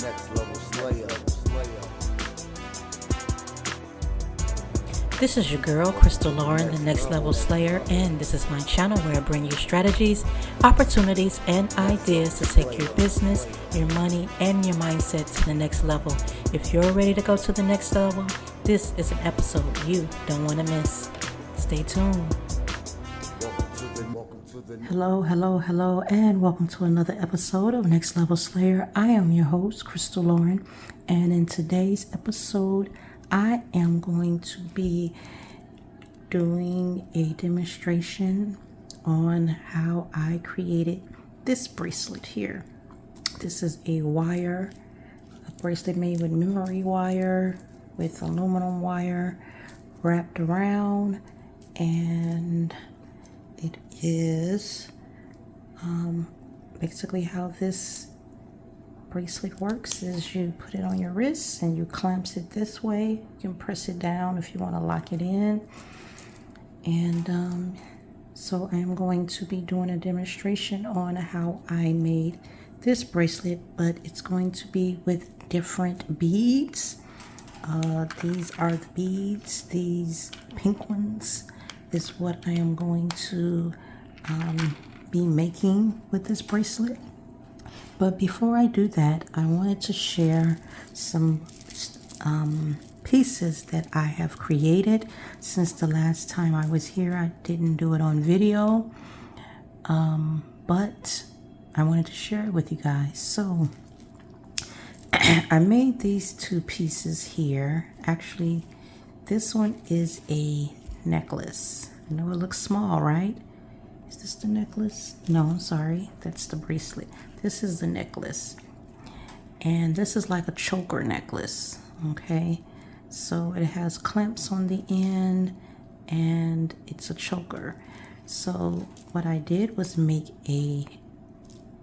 next level slayer. This is your girl, Crystal Lauren, the Next Level Slayer, and this is my channel where I bring you strategies, opportunities, and ideas to take your business, your money, and your mindset to the next level. If you're ready to go to the next level, this is an episode you don't want to miss. Stay tuned. Hello, and welcome to another episode of Next Level Slayer. I am your host, Crystal Lauren, and in today's episode, I am going to be doing a demonstration on how I created this bracelet here. This is a bracelet made with memory wire, with aluminum wire wrapped around, and it is basically how this bracelet works is you put it on your wrist and you clamps it this way. You can press it down if you want to lock it in. And so I am going to be doing a demonstration on how I made this bracelet, but it's going to be with different beads. These are the beads. These pink ones is what I am going to be making with this bracelet. But before I do that, I wanted to share some pieces that I have created since the last time I was here. I didn't do it on video, but I wanted to share it with you guys. So I made these two pieces here. Actually, this one is a necklace. I know it looks small, right? Is this the necklace? No, I'm sorry. That's the bracelet. This is the necklace. And this is like a choker necklace. Okay. So it has clamps on the end and it's a choker. So what I did was make a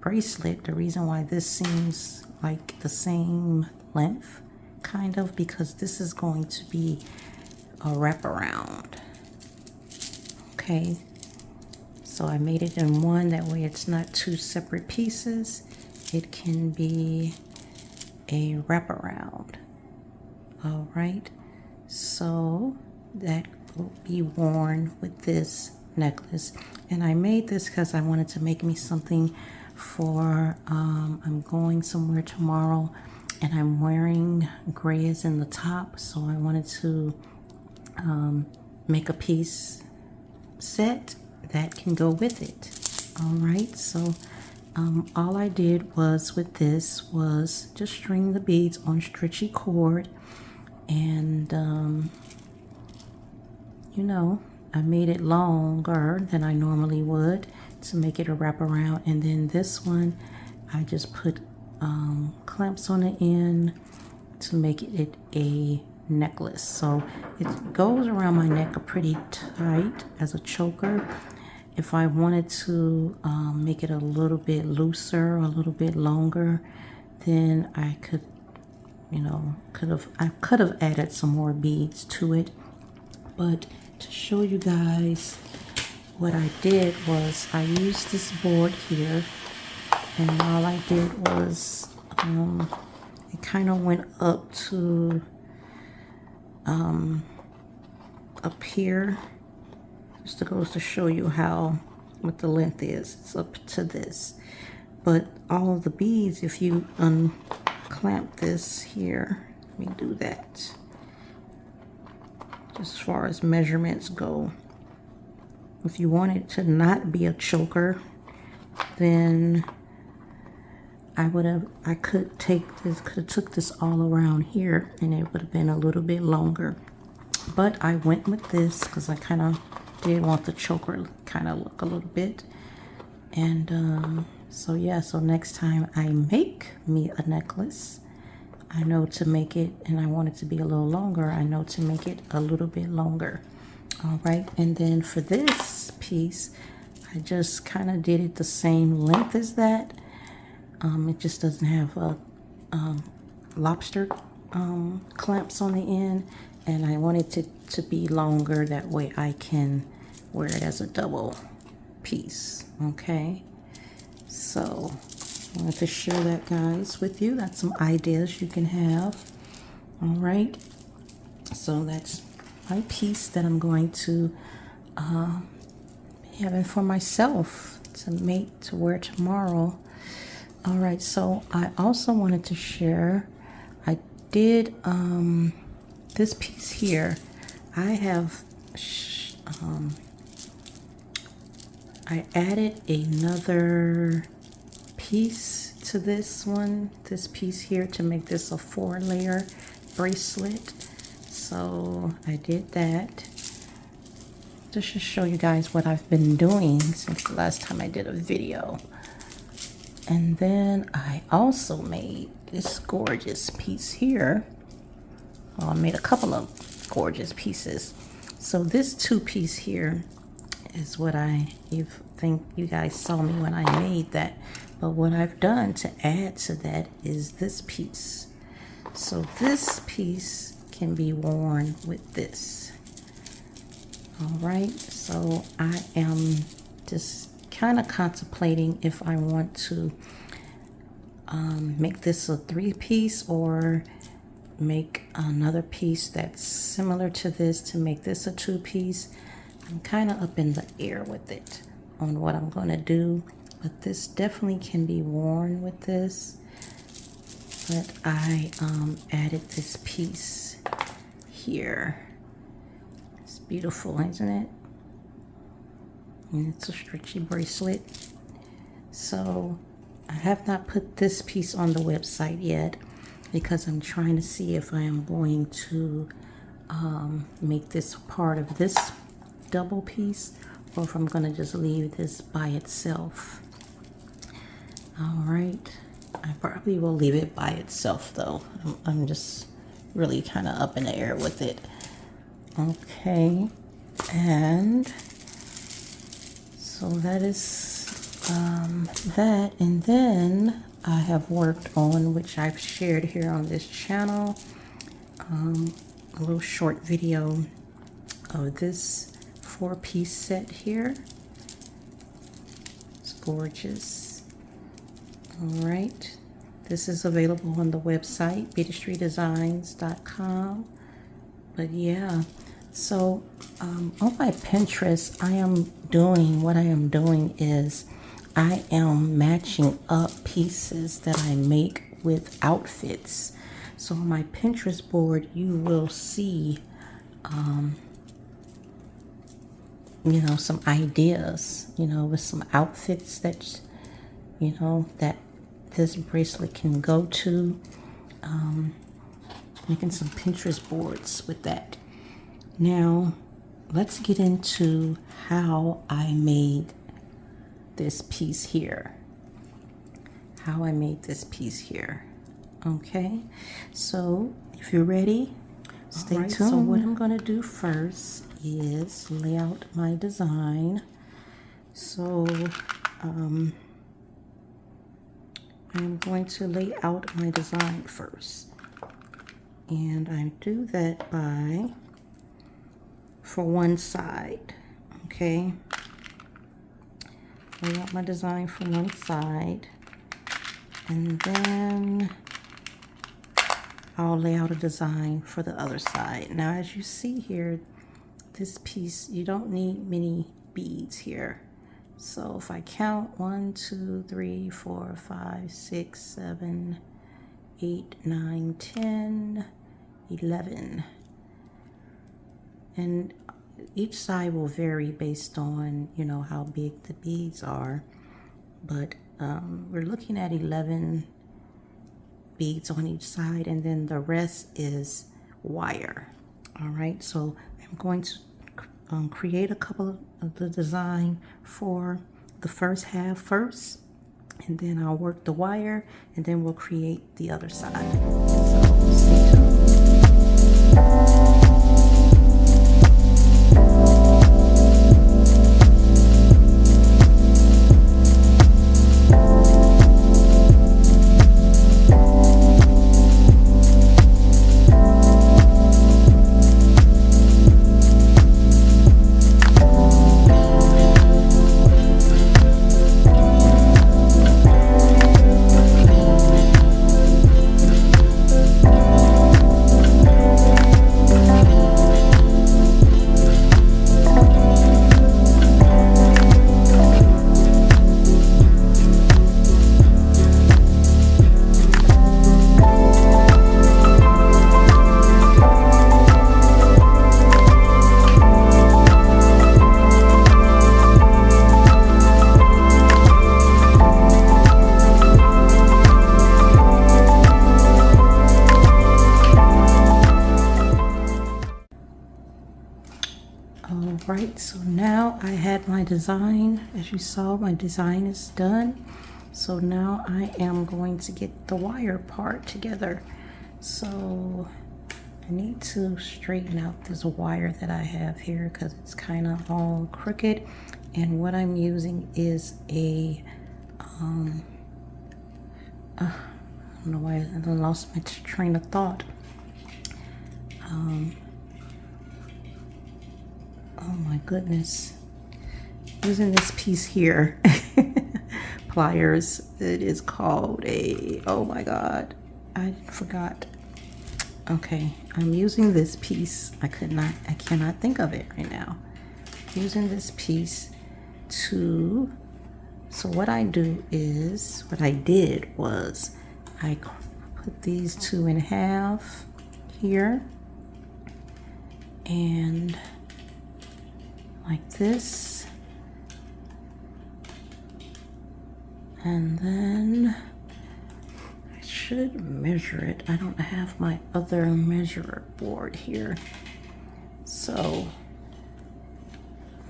bracelet. The reason why this seems like the same length, kind of, because this is going to be a wraparound. Okay. So I made it in one, that way it's not two separate pieces. It can be a wraparound. All right, so that will be worn with this necklace. And I made this because I wanted to make me something for, I'm going somewhere tomorrow and I'm wearing gray as in the top. So I wanted to make a piece set that can go with it. All right, so all I did was with this was just string the beads on stretchy cord, and you know, I made it longer than I normally would to make it a wraparound. And then this one I just put clamps on the end to make it a necklace. So it goes around my neck pretty tight as a choker. If I wanted to make it a little bit looser, a little bit longer, then I could, you know, I could have added some more beads to it. But to show you guys, what I did was I used this board here, and all I did was it kind of went up to up here. Just goes to show you what the length is. It's up to this. But all of the beads, if you unclamp this here, let me do that. Just as far as measurements go, if you want it to not be a choker, then I could have took this all around here and it would have been a little bit longer. But I went with this because I kind of did want the choker kind of look a little bit. And so yeah, so next time I make me a necklace, I know to make it, and I want it to be a little longer, I know to make it a little bit longer. All right, and then for this piece, I just kind of did it the same length as that. It just doesn't have a lobster clamps on the end, and I wanted it to be longer, that way I can wear it as a double piece. Okay, so I wanted to share that, guys, with you. That's some ideas you can have. All right. So that's my piece that I'm going to be having for myself to wear tomorrow. All right. So I also wanted to share. I did this piece here. I have. I added another piece to this piece here, to make this a 4-layer bracelet. So I did that just to show you guys what I've been doing since the last time I did a video. And then I also made this gorgeous piece here. Well, I made a couple of gorgeous pieces. So this 2-piece here is what you think you guys saw me when I made that. But what I've done to add to that is this piece. So this piece can be worn with this. All right, so I am just kind of contemplating if I want to make this a 3-piece or make another piece that's similar to this to make this a 2-piece. I'm kind of up in the air with it on what I'm going to do, but this definitely can be worn with this. But I added this piece here. It's beautiful, isn't it? And it's a stretchy bracelet. So I have not put this piece on the website yet because I'm trying to see if I am going to make this part of this double piece, or if I'm going to just leave this by itself. All right, I probably will leave it by itself though. I'm just really kind of up in the air with it. Okay, and so that is that. And then I have worked on, which I've shared here on this channel, a little short video of this 4-piece set here. It's gorgeous. All right, this is available on the website beadistrydesigns.com. But yeah, so on my Pinterest, what I am doing is I am matching up pieces that I make with outfits. So on my Pinterest board, you will see you know, some ideas, you know, with some outfits that, you know, that this bracelet can go to. Making some Pinterest boards with that. Now, let's get into how I made this piece here. Okay, so if you're ready, stay tuned. So what I'm going to do first is lay out my design. So I'm going to lay out my design first, and I do that for one side. Okay, lay out my design for one side, and then I'll lay out a design for the other side. Now, as you see here, this piece, you don't need many beads here. So if I count 1, 2, 3, 4, 5, 6, 7, 8, 9, 10, 11. And each side will vary based on, you know, how big the beads are. But we're looking at 11 beads on each side, and then the rest is wire. All right, so I'm going to create a couple of the design for the first half first, and then I'll work the wire, and then we'll create the other side. So stay tuned. right, so now I had my design. As you saw, my design is done. So now I am going to get the wire part together. So I need to straighten out this wire that I have here because it's kind of all crooked. And what I'm using is a, I don't know why I lost my train of thought. Oh my goodness. Using this piece here, Plyers. It is called a, oh my God, I forgot. Okay, I'm using this piece. I cannot think of it right now. Using this piece to, so what I did was I put these two in half here and like this, and then I should measure it. I don't have my other measure board here, so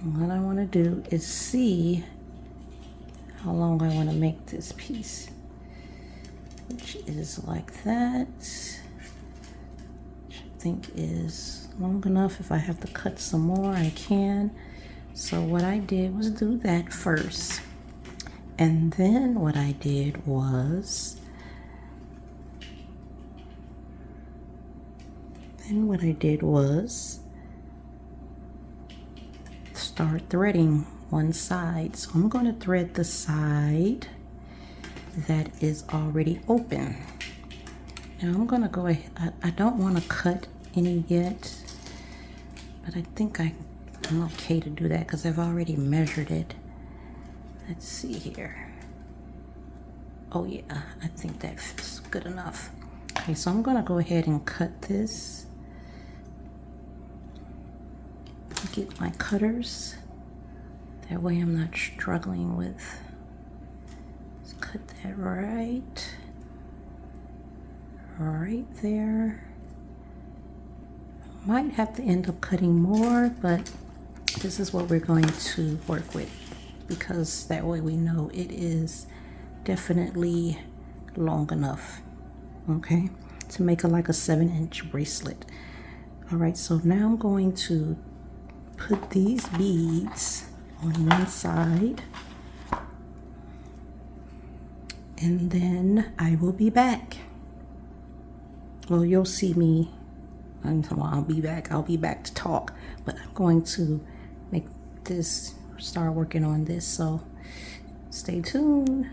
what I want to do is see how long I want to make this piece, which is like that, which I think is long enough. If I have to cut some more, I can. So what I did was do that first, and then what I did was start threading one side. So I'm going to thread the side that is already open. Now I'm going to go ahead, I don't want to cut any yet, but I think I'm okay to do that because I've already measured it. Let's see here. Oh yeah, I think that's good enough. Okay, so I'm gonna go ahead and cut this. Get my cutters. That way I'm not struggling with. Let's cut that right there. Might have to end up cutting more, but this is what we're going to work with because that way we know it is definitely long enough, okay, to make like a 7-inch bracelet. All right, so now I'm going to put these beads on one side, and then I will be back. Well, you'll see me until I'll be back to talk, but I'm going to make this, start working on this, so stay tuned.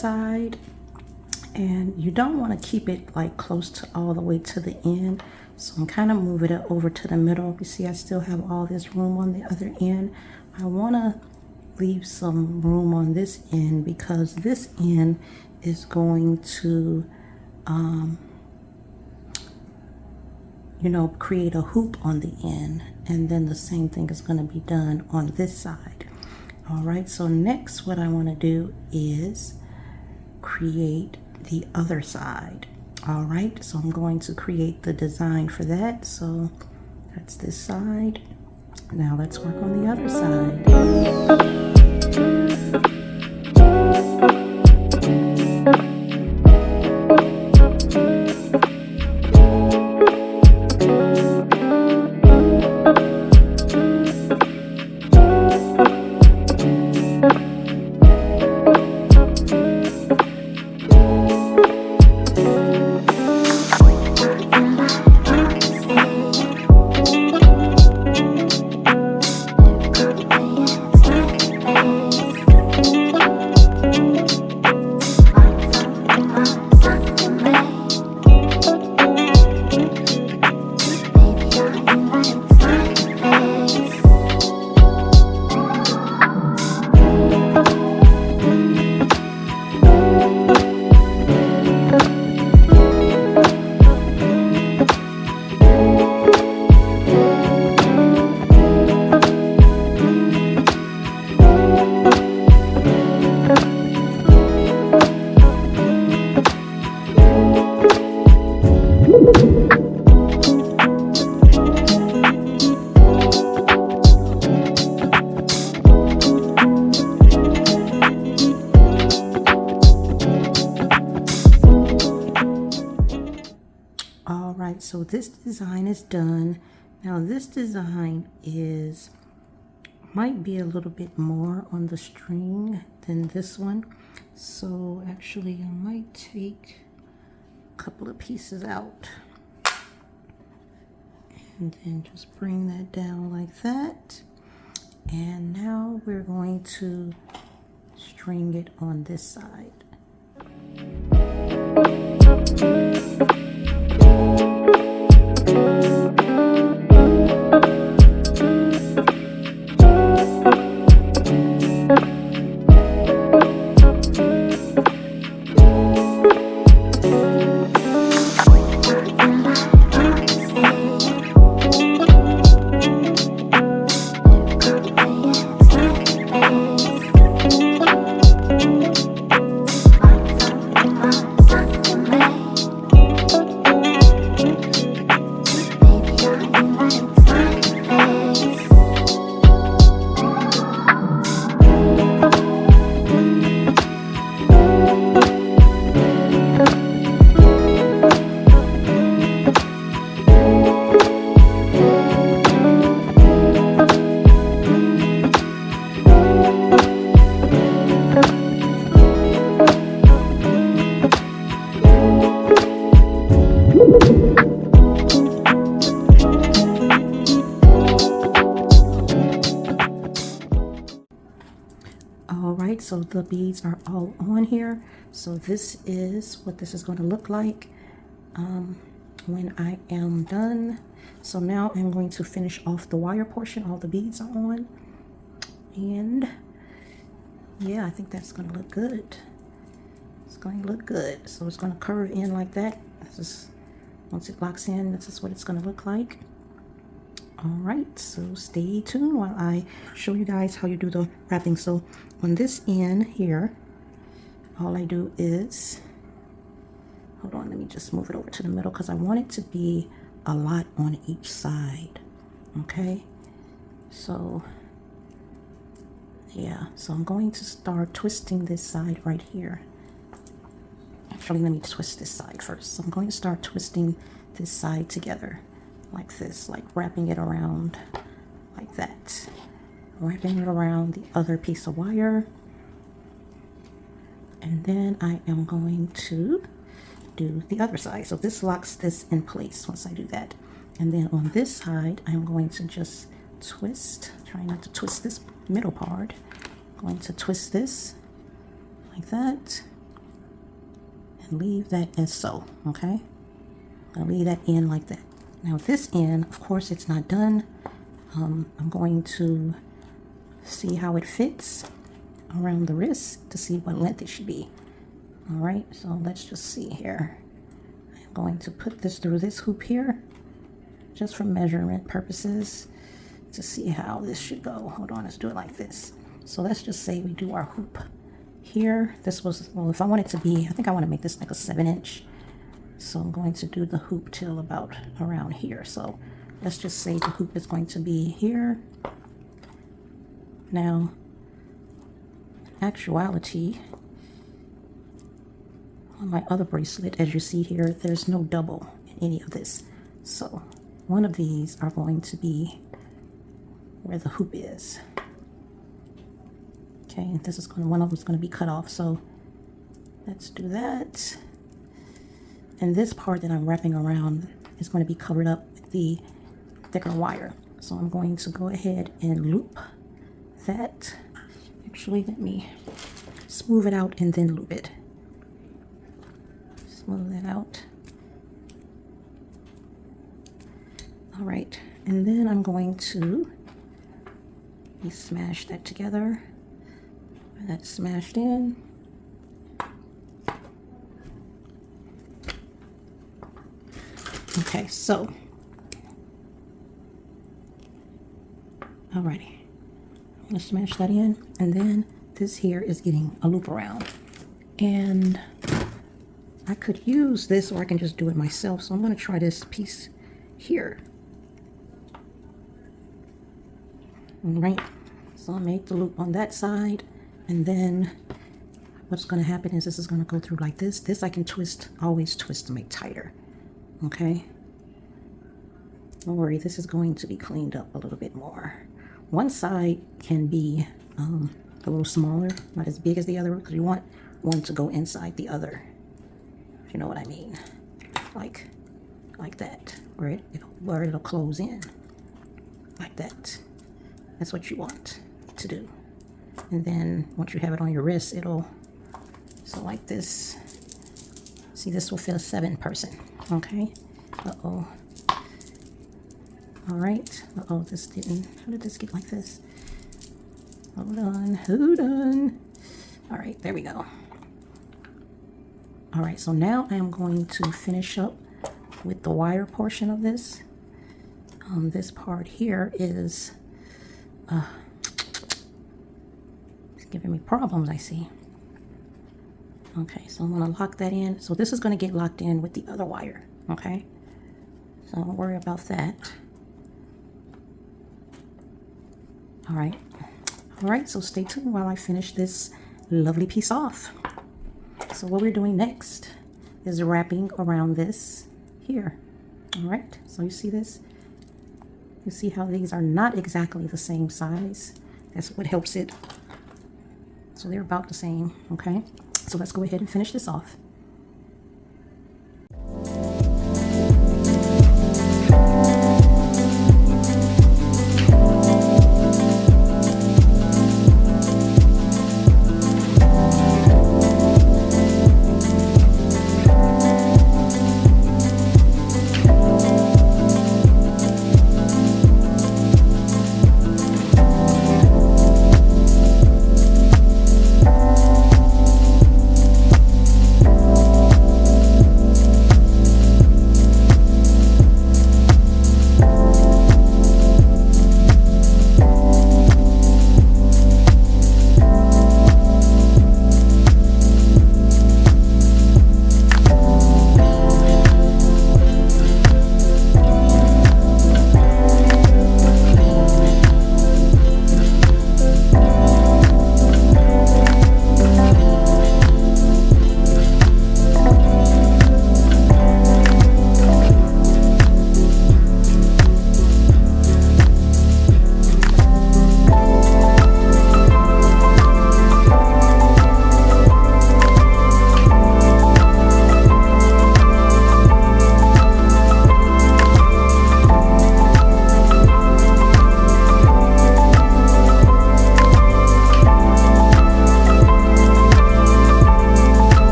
side want to keep it like close to all the way to the end. So I'm kind of moving it over to the middle. You see I still have all this room on the other end. I want to leave some room on this end because this end is going to you know, create a hoop on the end, and then the same thing is going to be done on this side. All right, so next what I want to do is create the other side. All right, so I'm going to create the design for that. So that's this side. Now let's work on the other side. So this design is done. Now this design might be a little bit more on the string than this one. So actually I might take a couple of pieces out and then just bring that down like that. And now we're going to string it on this side. So the beads are all on here. So this is what this is going to look like when I am done. So now I'm going to finish off the wire portion. All the beads are on, and yeah, I think that's going to look good. It's going to look good. So it's going to curve in like that. This is, once it locks in, this is what it's going to look like. All right, so stay tuned while I show you guys how you do the wrapping. So on this end here, all I do is, hold on, let me just move it over to the middle because I want it to be a lot on each side. Okay, so yeah, so I'm going to start twisting this side right here. Actually, let me twist this side first. So I'm going to start twisting this side together like this, like wrapping it around like that, wrapping it around the other piece of wire, and then I am going to do the other side. So this locks this in place once I do that, and then on this side I'm going to just twist, try not to twist this middle part. I'm going to twist this like that, and leave that as so, okay? I'll leave that in like that. Now this end, of course, it's not done. I'm going to see how it fits around the wrist to see what length it should be. All right, so let's just see here. I'm going to put this through this hoop here, just for measurement purposes, to see how this should go. Hold on, let's do it like this. So let's just say we do our hoop here. This was, well, if I want it to be, I think I want to make this like a 7-inch. So I'm going to do the hoop till about around here. So let's just say the hoop is going to be here. Now, in actuality, on my other bracelet, as you see here, there's no double in any of this. So one of these are going to be where the hoop is. Okay, and this is one of them is going to be cut off. So let's do that. And this part that I'm wrapping around is going to be covered up with the thicker wire. So I'm going to go ahead and loop that. Actually, let me smooth it out and then loop it. Smooth that out. All right, and then I'm going to smash that together. That's smashed in. Okay, so, alrighty, I'm gonna smash that in, and then this here is getting a loop around, and I could use this or I can just do it myself, so I'm gonna try this piece here. Alright, so I'll make the loop on that side, and then what's gonna happen is this is gonna go through like this. This I can twist, always twist to make tighter. Okay, don't worry, this is going to be cleaned up a little bit more. One side can be a little smaller, not as big as the other, because you want one to go inside the other, if you know what I mean, like that, where it'll close in like that. That's what you want to do. And then once you have it on your wrist, so like this. See, this will fit a 7-person. Okay. Uh-oh. All right. Uh-oh, this didn't. How did this get like this? Hold on. Hold on. All right, there we go. All right, so now I am going to finish up with the wire portion of this. This part here is it's giving me problems, I see. Okay, so I'm going to lock that in. So this is going to get locked in with the other wire, okay? So don't worry about that. All right. All right, so stay tuned while I finish this lovely piece off. So what we're doing next is wrapping around this here. All right, so you see this? You see how these are not exactly the same size. That's what helps it. So they're about the same, okay? So let's go ahead and finish this off.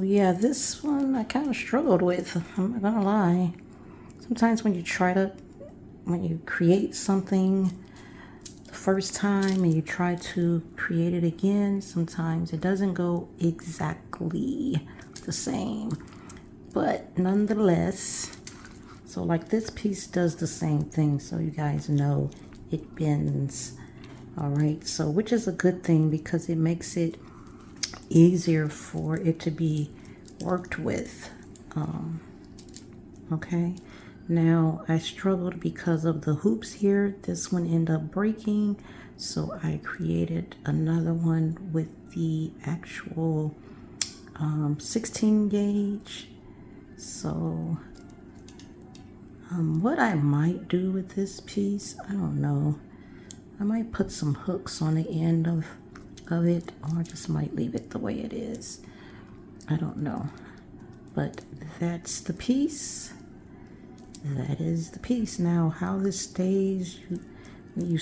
So yeah, this one I kind of struggled with, I'm not gonna lie. Sometimes when you create something the first time and you try to create it again, sometimes it doesn't go exactly the same. But nonetheless, so like this piece does the same thing, so you guys know it bends. All right, so which is a good thing because it makes it easier for it to be worked with. Okay, now I struggled because of the hoops here. This one ended up breaking, so I created another one with the actual 16 gauge. So what I might do with this piece, I don't know. I might put some hooks on the end of it, or I just might leave it the way it is. I don't know. But that's the piece. That is the piece. Now, how this stays, you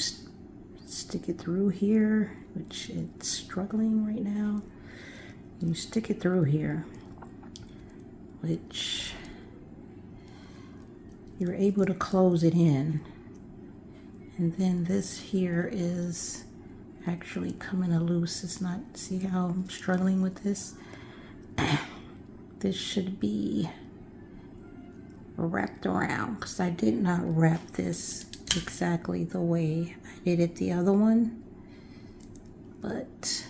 stick it through here, which it's struggling right now. You stick it through here, which you're able to close it in. And then this here is actually coming loose. It's not, see how I'm struggling with this? This should be wrapped around because I did not wrap this exactly the way I did it the other one. But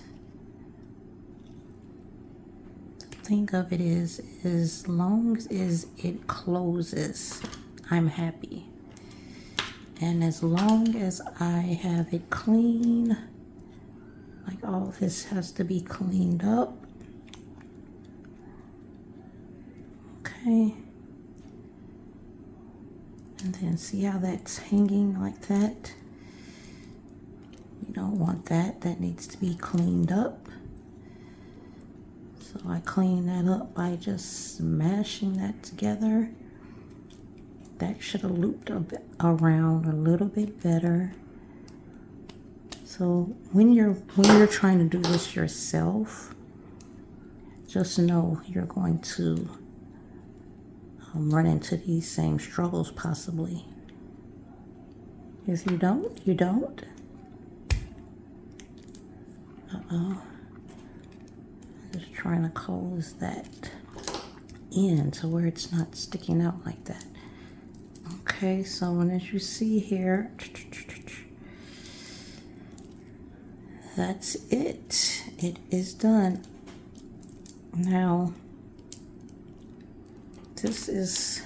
the thing of it is, as long as it closes, I'm happy. And as long as I have it clean, like all this has to be cleaned up. Okay. And then see how that's hanging like that? You don't want that. That needs to be cleaned up. So I clean that up by just smashing that together. That should have looped around a little bit better. So when you're trying to do this yourself, just know you're going to run into these same struggles possibly. If you don't, you don't. I'm just trying to close that in to where it's not sticking out like that. Okay, so as you see here, that's it. It is done. Now, this is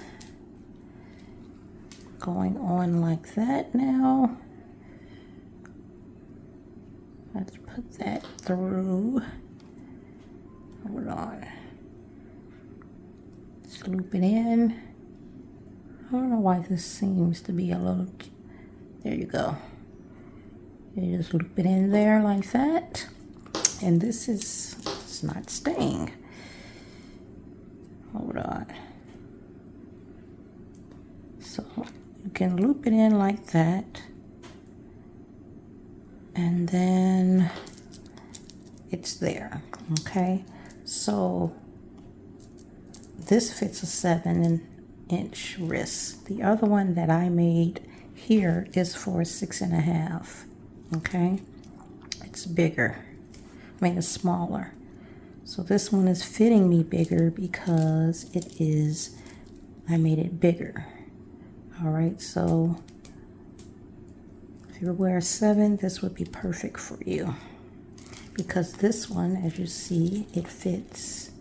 going on like that now. Let's put that through. Hold on. Just loop it in. I don't know why this seems to be a little, there you go. You just loop it in there like that. And this is, it's not staying. Hold on. So you can loop it in like that. And then it's there, okay? So this fits a 7-inch wrist. The other one that I made here is for 6.5, okay? It's bigger, I mean it's smaller. So this one is fitting me bigger because it is, I made it bigger. All right, so if you wear a 7, this would be perfect for you. Because this one, as you see, it fits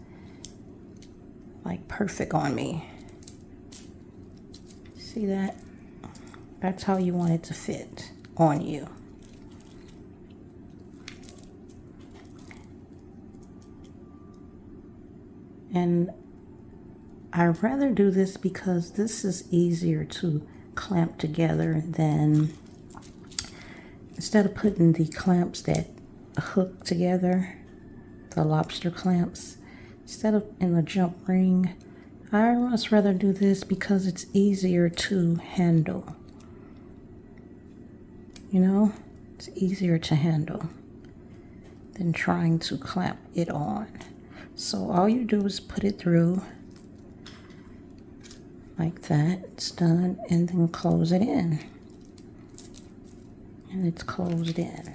like perfect on me. See that? That's how you want it to fit on you. And I'd rather do this because this is easier to clamp together than, instead of putting the clamps that hook together, the lobster clamps, instead of in the jump ring, I much rather do this because it's easier to handle. You know, it's easier to handle than trying to clamp it on. So all you do is put it through like that. It's done, and then close it in. And it's closed in.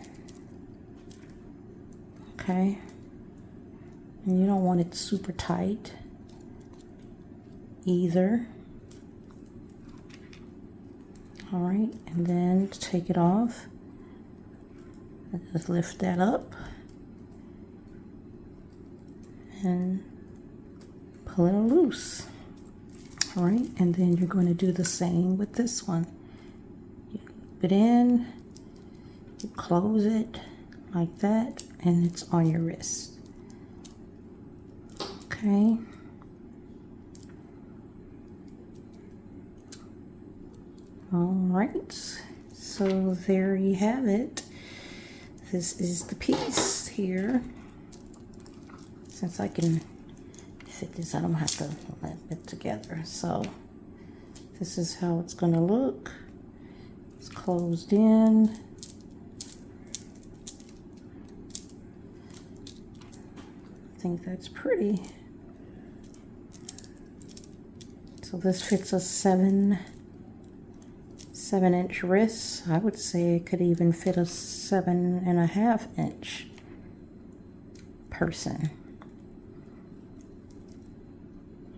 Okay? And you don't want it super tight either. All right, and then to take it off, just lift that up and pull it loose. All right, and then you're going to do the same with this one. You keep it in, you close it like that, and it's on your wrist. Okay. All right, so there you have it. This is the piece here. Since I can fit this, I don't have to lamp it together. So this is how it's gonna look. It's closed in. I think that's pretty. So this fits a 7-inch wrist. I would say it could even fit a 7.5-inch person.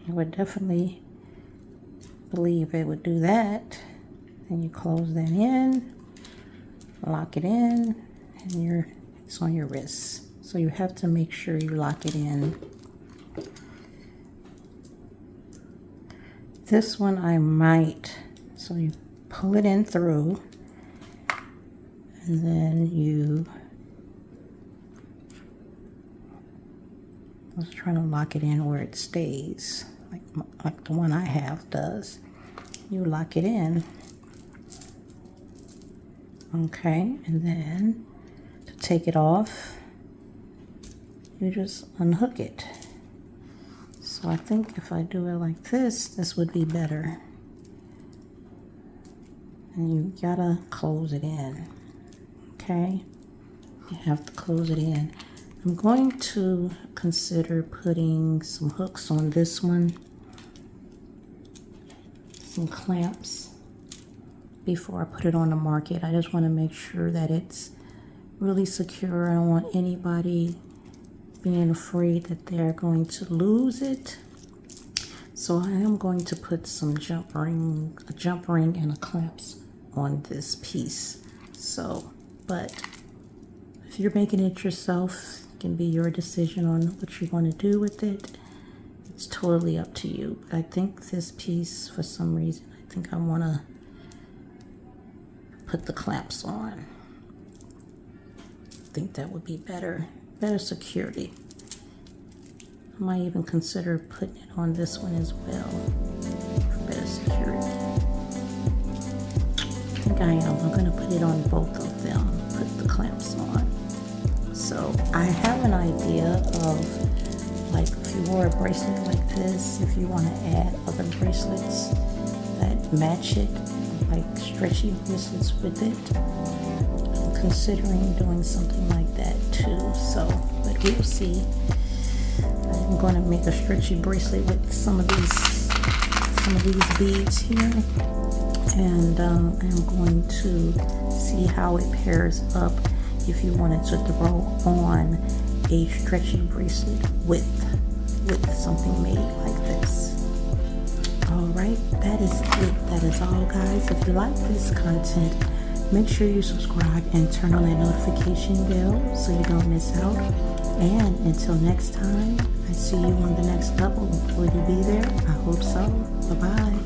I would definitely believe it would do that. Then you close that in, lock it in, and it's on your wrist. So you have to make sure you lock it in. This one I might, so you pull it in through, and then I was trying to lock it in where it stays, like the one I have does. You lock it in. Okay, and then to take it off, you just unhook it. So I think if I do it like this would be better. And you gotta close it in. Okay, you have to close it in. I'm going to consider putting some hooks on this one, some clamps, before I put it on the market. I just want to make sure that it's really secure. I don't want anybody being afraid that they're going to lose it. So I am going to put some a jump ring and a clamps on this piece. So, but if you're making it yourself, it can be your decision on what you want to do with it. It's totally up to you. But I think this piece, for some reason, I think I want to put the clamps on. I think that would be better security. I might even consider putting it on this one as well for better security. I think I am. I'm going to put it on both of them, put the clamps on. So I have an idea of, like, if you wore a bracelet like this, if you want to add other bracelets that match it, like stretchy bracelets with it, I'm considering doing something like that too. So, but we'll see. I'm going to make a stretchy bracelet with some of these beads here, and I'm going to see how it pairs up if you wanted to throw on a stretchy bracelet with something made like this. All right, that is it. That is all, guys. If you like this content, make sure you subscribe and turn on that notification bell so you don't miss out. And until next time, I see you on the next level. Will you be there? I hope so. Bye-bye.